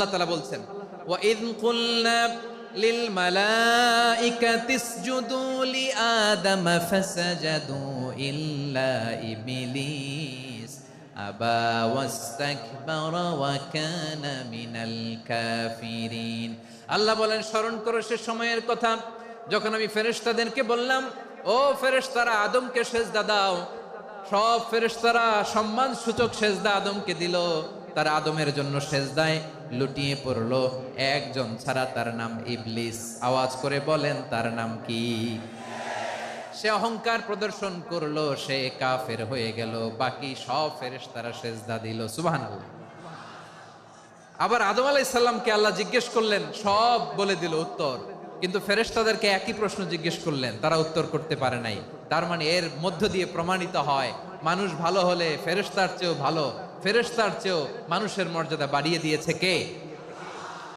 আল্লাহ তাআলা বলছেন ওয়া ইয কুলনা লিল মালাইকাতি ইসজুদু লি আদম ফাসাজাদু ইল্লা ইবলিস আবা ওয়াস্তাকবারা ওয়া কানা মিনাল কাফিরিন। আল্লাহ বলেন, স্মরণ করো সে সময়ের কথা যখন আমি ফেরেশতাদেরকে বললাম, ও ফেরেশতারা আদমকে সেজদা দাও। সব ফেরেশতারা সম্মান সূচক সেজদা আদমকে দিল। তারা আদমের জন্য সেজদায় লুটিয়ে পড়লো, একজন ছাড়া, তার নাম ইবলিস। আওয়াজ করে বলেন, তার নাম কি? সে অহংকার প্রদর্শন করলো, সে কাফের হয়ে গেল। বাকি সব ফেরেশতারা সেজদা দিল। সুবহানাল্লাহ। আবার আদম আলাইহিস সালামকে আল্লাহ জিজ্ঞেস করলেন, সব বলে দিল উত্তর, কিন্তু ফেরেশতাদেরকে একই প্রশ্ন জিজ্ঞেস করলেন, তারা উত্তর করতে পারে নাই। তার মানে এর মধ্য দিয়ে প্রমাণিত হয়, মানুষ ভালো হলে ফেরেশতার চেয়েও ভালো, ফেরেশতার চেয়েও মানুষের মর্যাদা বাড়িয়ে দিয়েছে কে?